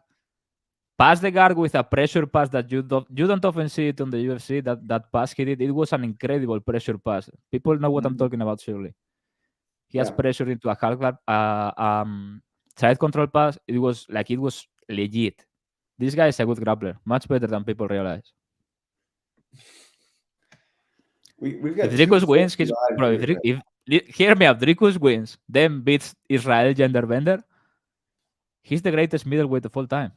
passed the guard with a pressure pass that you don't often see it on the UFC. That pass he did, it was an incredible pressure pass. People know what I'm talking about, surely. He has pressure into a half guard, side control pass. It was legit. This guy is a good grappler, much better than people realize. We've got if Dricus wins, hear me out. Dricus wins, then beats Israel Genderbender. He's the greatest middleweight of all time.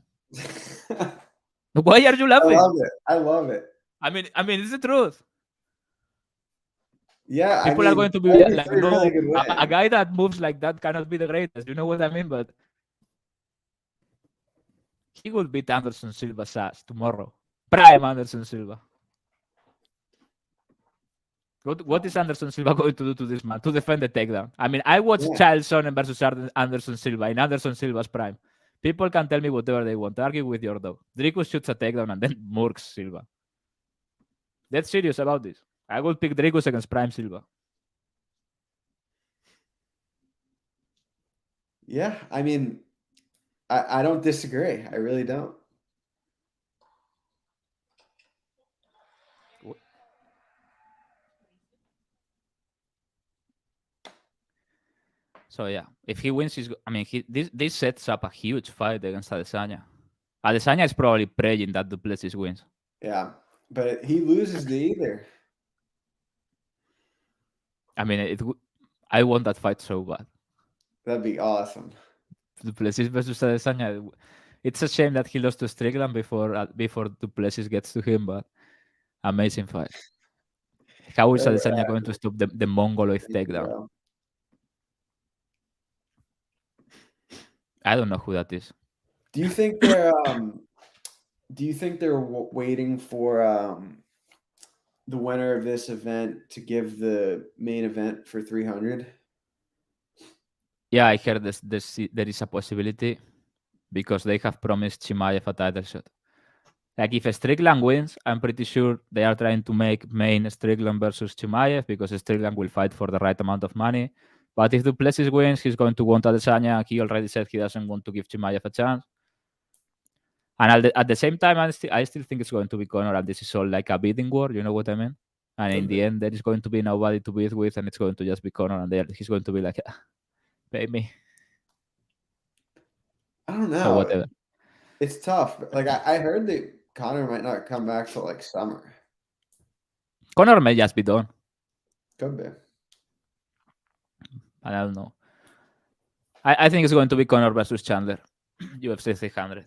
Why are you laughing? I love it. I mean, it's the truth. Yeah, people are going to be like, no, really a guy that moves like that cannot be the greatest. You know what I mean? But he will beat Anderson Silva's ass tomorrow. Prime Anderson Silva. What is Anderson Silva going to do to this man? To defend the takedown. I mean, I watched Child Sonnen versus Anderson Silva in Anderson Silva's prime. People can tell me whatever they want. Argue with your dog. Dricus shoots a takedown and then murks Silva. That's serious about this. I will pick Dricus against Prime Silva. Yeah, I mean, I don't disagree. I really don't. So yeah, if he wins, this sets up a huge fight against Adesanya. Adesanya is probably praying that Duplessis wins. Yeah, but he loses to either. I mean, I want that fight so bad. That'd be awesome. Duplessis versus Adesanya. It's a shame that he lost to Strickland before Duplessis gets to him, but amazing fight. How is Adesanya going to stop the Mongoloid takedown? I don't know who that is. Do you think they're waiting for the winner of this event to give the main event for 300? Yeah, I heard there is a possibility because they have promised Chimaev a title shot. Like if Strickland wins, I'm pretty sure they are trying to make main Strickland versus Chimaev because Strickland will fight for the right amount of money. But if Duplessis wins, he's going to want Adesanya. He already said he doesn't want to give Chimaev a chance. And at the same time, I still think it's going to be Conor, and this is all like a bidding war. You know what I mean? And in the end, there is going to be nobody to bid with, and it's going to just be Conor, and he's going to be like, pay me. I don't know. So whatever. It's tough. Like I heard that Conor might not come back till like summer. Conor may just be done. Could be. I don't know. I think it's going to be Conor versus Chandler, UFC 300.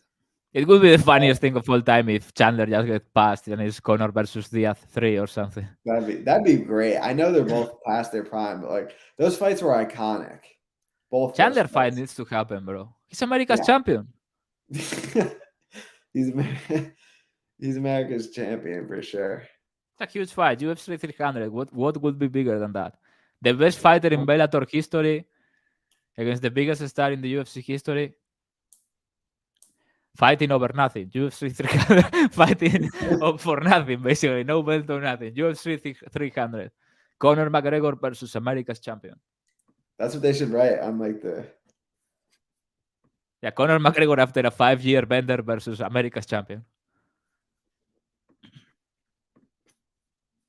It would be the funniest thing of all time if Chandler just gets passed and it's Conor versus Diaz 3 or something. That'd be great. I know they're both past their prime, but like those fights were iconic. Both Chandler fight needs to happen, bro. He's America's champion. He's America's champion for sure. It's a huge fight. UFC 300. What would be bigger than that? The best fighter in Bellator history against the biggest star in the UFC history. Fighting over nothing. UFC 300. Fighting for nothing, basically. No belt or nothing. UFC 300. Conor McGregor versus America's champion. That's what they should write on like the... Yeah, Conor McGregor after a 5-year bender versus America's champion.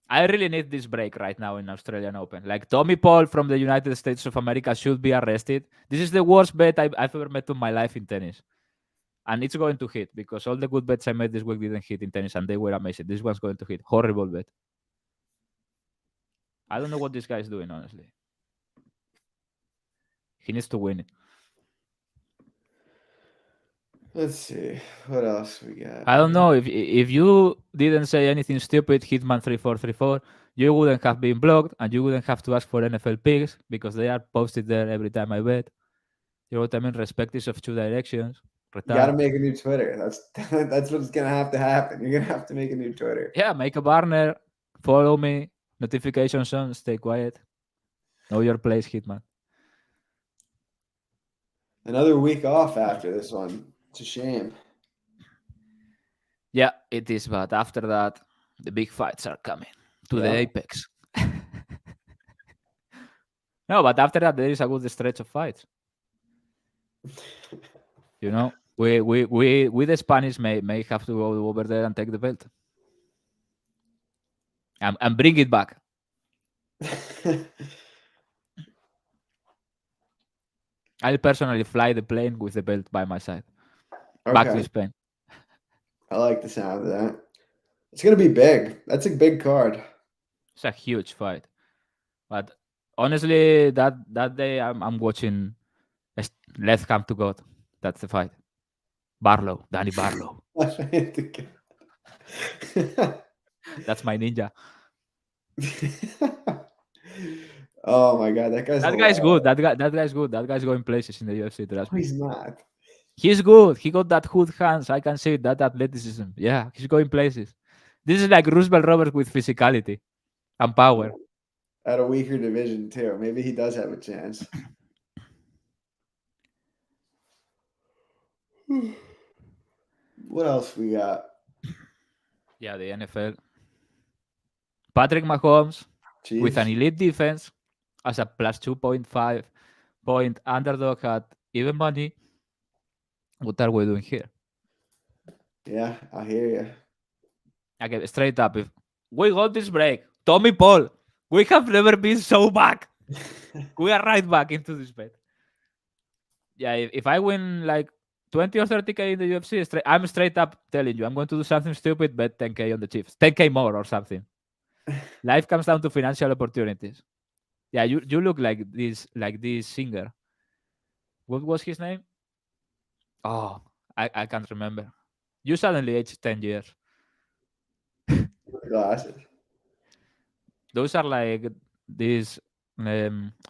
I really need this break right now in Australian Open. Like Tommy Paul from the United States of America should be arrested. This is the worst bet I've ever made in my life in tennis. And it's going to hit because all the good bets I made this week didn't hit in tennis and they were amazing. This one's going to hit. Horrible bet. I don't know what this guy is doing, honestly. He needs to win it. Let's see. What else we got? I don't know. If you didn't say anything stupid, Hitman 3434, you wouldn't have been blocked and you wouldn't have to ask for NFL picks because they are posted there every time I bet. You know what I mean? Respect is of two directions. You got to make a new Twitter. That's what's going to happen. You're going to have to make a new Twitter. Yeah, make a burner. Follow me. Notifications on. Stay quiet. Know your place, Hitman. Another week off after this one. It's a shame. Yeah, it is. But after that, the big fights are coming to the apex. No, but after that, there is a good stretch of fights. You know, we the Spanish may have to go over there and take the belt and bring it back. I'll personally fly the plane with the belt by my side back to Okay. Spain. I like the sound of that. It's gonna be big. That's a big card. It's a huge fight. But honestly, that day I'm watching Let's Come to God. That's the fight. Barlow, Danny Barlow. That's my ninja. Oh my god, that guy's That guy's hilarious. good. That guy's good. That guy's going places in the UFC. Trust No, me. he's not. He's good. He got that hood hands. I can see that athleticism. Yeah, he's going places. This is like Roosevelt Roberts with physicality and power. At a weaker division too. Maybe he does have a chance. What else we got? Yeah, the NFL. Patrick Mahomes with an Chiefs. elite defense as a plus 2.5 point underdog at even money. What are we doing here? Yeah, I hear you. Okay, straight up. If we got this break, Tommy Paul, we have never been so back. We are right back into this bet. Yeah, if I win like 20 or 30K in the UFC, I'm straight up telling you, I'm going to do something stupid, bet 10K on the Chiefs. 10K more or something. Life comes down to financial opportunities. Yeah, you look like this singer. What was his name? Oh, I can't remember. You suddenly aged 10 years. Glasses. Those are like these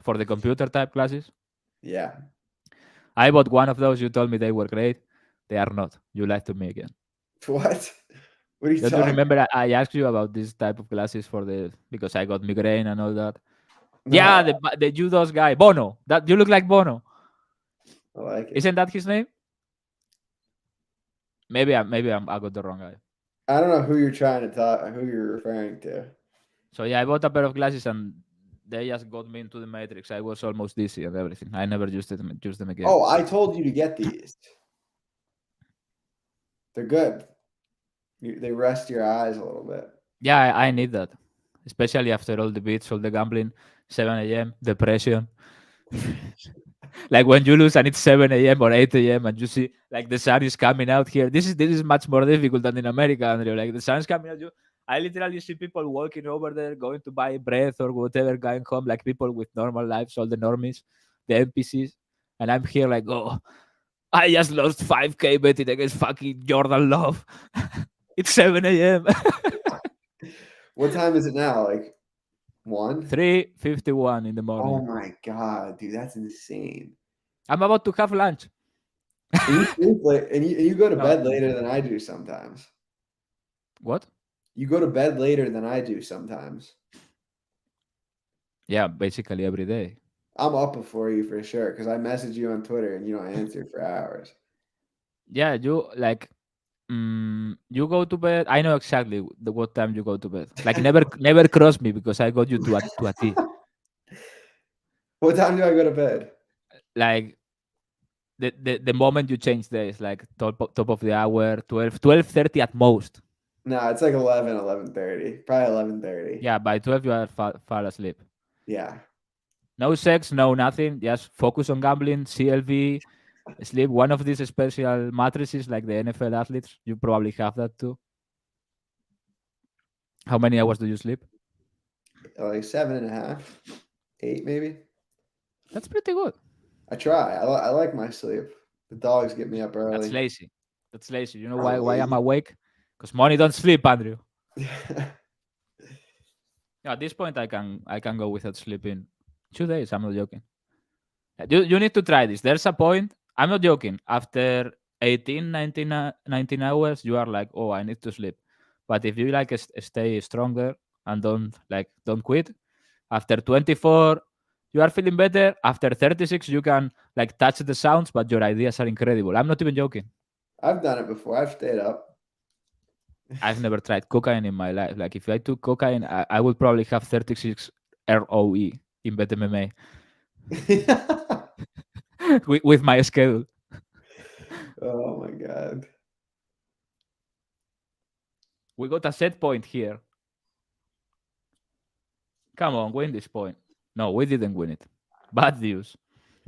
for the computer type classes. Yeah. I bought one of those. You told me they were great. They are not. You lied to me again. What? What are you Don't you talking? remember I asked you about this type of classes because I got migraine and all that? No, Yeah, the judos guy, Bono. That you look like Bono. I like it. Isn't that his name? I got the wrong guy. I don't know who you're trying to talk. Who you're referring to? So yeah, I bought a pair of glasses and they just got me into the matrix. I was almost dizzy and everything. I never used them again. Oh, I told you to get these. They're good. They rest your eyes a little bit. Yeah, I need that, especially after all the beats, all the gambling, 7 a.m. depression. Like when you lose and it's 7 a.m. or 8 a.m. and you see like the sun is coming out here. This is much more difficult than in America, Andrew. Like the sun's coming out. I literally see people walking over there, going to buy bread or whatever, going home, like people with normal lives, all the normies, the NPCs. And I'm here like, oh, I just lost 5K betting against fucking Jordan Love. It's 7 a.m. What time is it now? Like 1? 3:51 in the Oh morning. my god, dude, that's insane. I'm about to have lunch. And you sleep late, and you go to No, bed later than I do sometimes. what? You go to bed later than I do sometimes. Yeah, basically every day. I'm up before you for sure because I message you on Twitter and you don't answer for hours. Yeah, you like you go to bed. I know exactly what time you go to bed. Like never cross me because I got you to a T. What time do I go to bed? Like the moment you change days, like top of the hour, 12:30 at most. No, it's like 11, 11:30. Probably 11:30. Yeah, by 12 you are fall asleep. Yeah. No sex, no nothing. Just focus on gambling, CLV, sleep. One of these special mattresses like the NFL athletes. You probably have that too. How many hours do you sleep? Like 7.5, 8 maybe. That's pretty good. I try. I like my sleep. The dogs get me up That's early. lazy. That's lazy. You know I'm why I'm lazy. awake? Because money don't sleep, Andrew. At this point, I can go without sleeping 2 days. I'm not joking. You need to try this. There's a point. I'm not joking. After 18, 19 hours, you are like, oh, I need to sleep. But if you like stay stronger and don't quit, after 24, you are feeling better. After 36, you can like touch the sounds, but your ideas are incredible. I'm not even joking. I've done it before. I've stayed up. I've never tried cocaine in my life. Like if I took cocaine, I would probably have 36 ROE in bet MMA with my schedule. Oh my god. We got a set point here. Come on, win this point. No, we didn't win it. Bad news.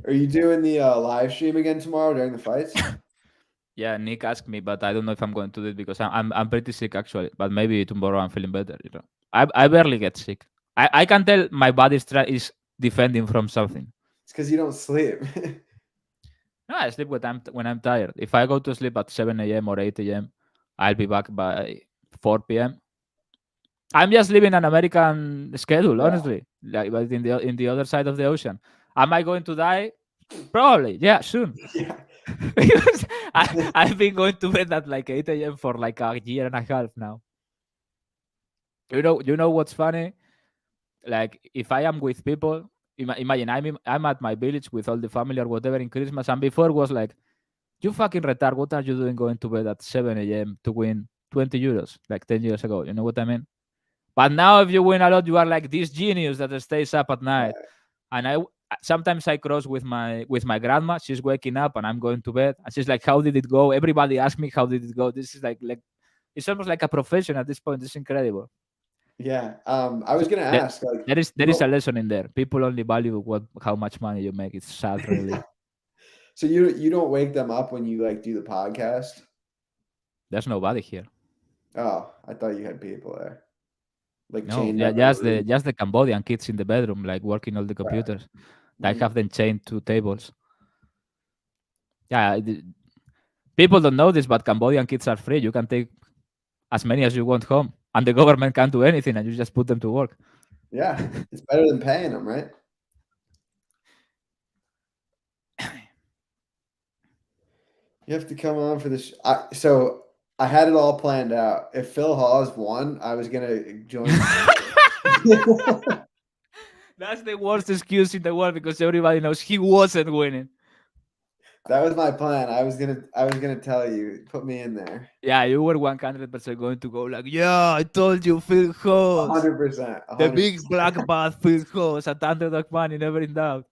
Are you doing the live stream again tomorrow during the fights? Yeah, Nick asked me, but I don't know if I'm going to do it because I'm pretty sick actually. But maybe tomorrow I'm feeling better. I barely get sick. I can tell my body is defending from something. It's because you don't sleep. No, I sleep when I'm tired. If I go to sleep at 7 a.m. or 8 a.m., I'll be back by 4 p.m. I'm just living an American schedule, Yeah. honestly. Like, but in the other side of the ocean. Am I going to die? Probably, yeah, soon. Yeah. Because I've been going to bed at like 8 a.m. for like a year and a half now. You know what's funny? Like if I am with people, imagine I'm at my village with all the family or whatever in Christmas, and before was like, you fucking retard, what are you doing going to bed at 7 a.m. to win 20 euros like 10 years ago? You know what I mean? But now if you win a lot, you are like this genius that stays up at night. And sometimes I cross with my grandma. She's waking up and I'm going to bed, and she's like, "How did it go?" Everybody asks me, "How did it go?" This is like it's almost like a profession at this point. It's incredible. Yeah. I was gonna There, ask, like, there is a lesson in there. People only value how much money you make. It's sad, really. so you don't wake them up when you like do the podcast? There's nobody here. Oh, I thought you had people there. Like No, chained yeah, up in a room. just the Cambodian kids in the bedroom, like working all the computers. I Mhm. have them chained to tables. Yeah, people don't know this, but Cambodian kids are free. You can take as many as you want home, and the government can't do anything, and you just put them to work. Yeah, it's better than paying them, right? You have to come on for this. So I had it all planned out. If Phil Hawes won, I was gonna join. That's the worst excuse in the world because everybody knows he wasn't winning. That was my plan. I was gonna tell you, put me in there. Yeah, you were 100% going to go like, yeah, I told you, Phil Hawes, 100%. the big 100%. black bat Phil Hawes at underdog money, never in doubt.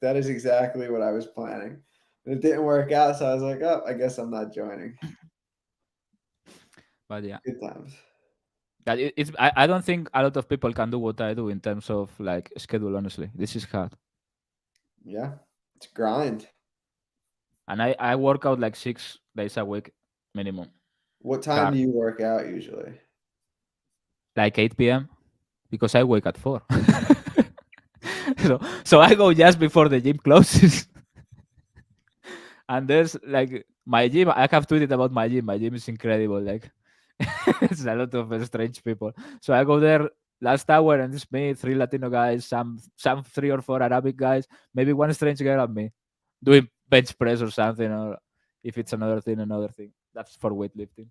That is exactly what I was planning. And it didn't work out, so I was like, oh, I guess I'm not joining. But yeah, Good times. I don't think a lot of people can do what I do in terms of like schedule. Honestly, this is hard, Yeah, it's grind. and I work out like 6 days a week minimum, What time hard, do you work out usually? like 8 p.m. because I wake at 4. So I go just before the gym closes. And there's like my gym. I have tweeted about my gym. My gym is incredible. Like it's a lot of strange people. So I go there last hour, and it's me, 3 Latino guys, some 3 or 4 Arabic guys, maybe one strange girl and me doing bench press or something, or if it's another thing, another thing. That's for weightlifting.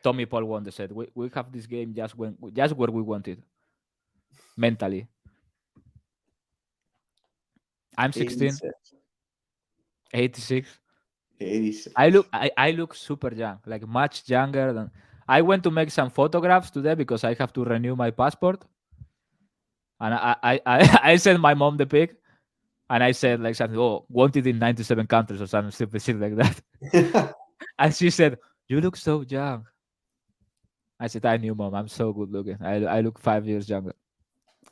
Tommy Paul won the set. We have this game just where we want it mentally. I'm 16, 86. 86. 86. I look super young, like much younger than. I went to make some photographs today because I have to renew my passport, and I sent my mom the pic, and I said like something, oh, wanted in 97 countries or something stupid shit like that, and she said, "You look so young." I said, "I knew, mom. I'm so good looking. I look 5 years younger."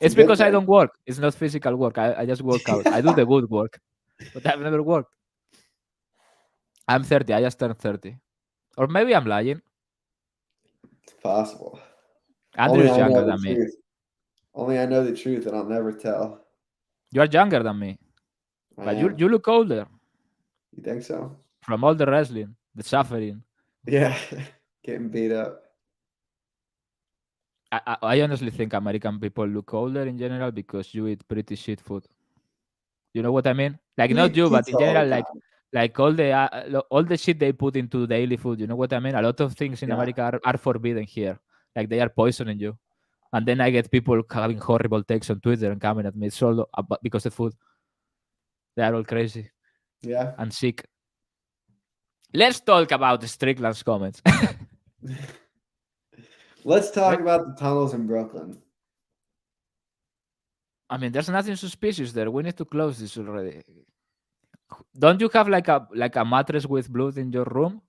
It's It's a good because I thing. don't work. It's not physical work. I just work out. I do the good work, but I've never worked. I'm 30. I just turned 30, or maybe I'm lying. It's possible. Only Andrew's I younger know the than me. truth. Only I know the truth, and I'll never tell. You are younger than me, I but am. you look older You think so? from all the wrestling, the suffering. Yeah. Getting beat up. I honestly think American people look older in general because you eat pretty shit food. You know what I mean? Like We not eat you, but in pizza all general, the time. like all the shit they put into daily food. You know what I mean? A lot of things in Yeah. America are forbidden here. Like they are poisoning you. And then I get people having horrible takes on Twitter and coming at me. It's all because of food. They are all crazy Yeah. and sick. Let's talk about the Strickland's comments. Let's talk about the tunnels in Brooklyn. I mean, there's nothing suspicious there. We need to close this already. Don't you have like a mattress with blood in your room?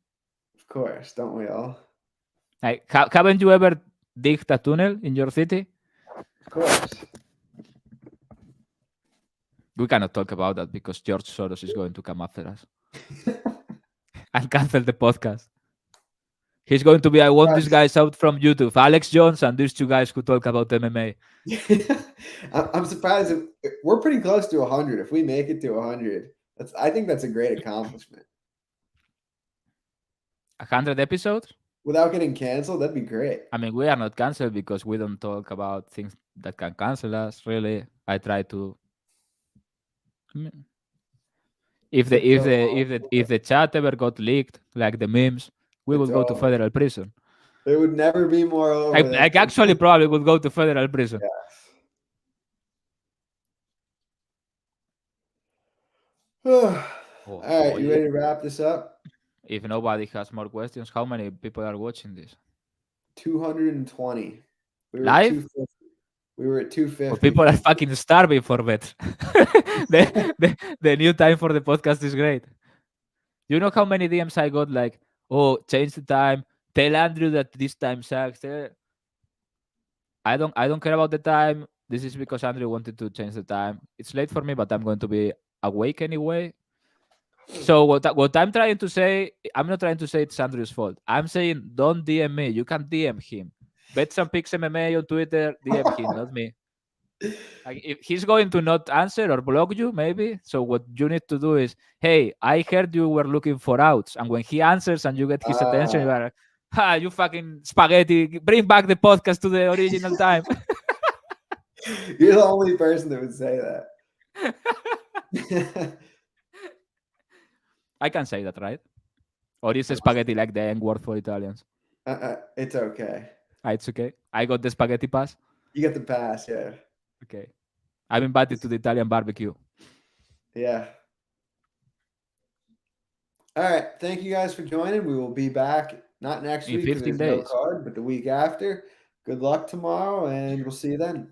Of course, don't we all? Like, haven't you ever digged a tunnel in your city? Of course. We cannot talk about that because George Soros is going to come after us and cancel the podcast. He's going to be, I want these guys out from YouTube. Alex Jones and these two guys who talk about MMA. I'm surprised. We're pretty close to 100. If we make it to 100, I think that's a great accomplishment. 100 episodes? Without getting canceled, that'd be great. I mean, we are not canceled because we don't talk about things that can cancel us. Really, I try to. If the chat ever got leaked, like the memes, we would go to federal prison. It would never be more over. I actually probably would go to federal prison. Yes. All right, you ready to wrap this up? If nobody has more questions, how many people are watching this? 220. Live? We were at 250. Well, people are fucking starving for bets. the new time for the podcast is great. You know how many DMs I got? Like, oh, change the time. Tell Andrew that this time sucks. I don't care about the time. This is because Andrew wanted to change the time. It's late for me, but I'm going to be awake anyway. So what I'm trying to say, I'm not trying to say it's Andrew's fault. I'm saying don't DM me. You can DM him. Bet some picks MMA on Twitter. DM him, not me. Like, if he's going to not answer or block you, maybe. So what you need to do is, hey, I heard you were looking for outs, and when he answers and you get his attention, you are like, ha, you fucking spaghetti, bring back the podcast to the original time. You're the only person that would say that. I can say that, right? Or is spaghetti like the N word for Italians? It's okay. It's okay. I got the spaghetti pass. You get the pass, yeah. Okay. I'm invited to the Italian barbecue. Yeah. All right. Thank you guys for joining. We will be back not next week. In 15 days. No card, but the week after. Good luck tomorrow, and we'll see you then.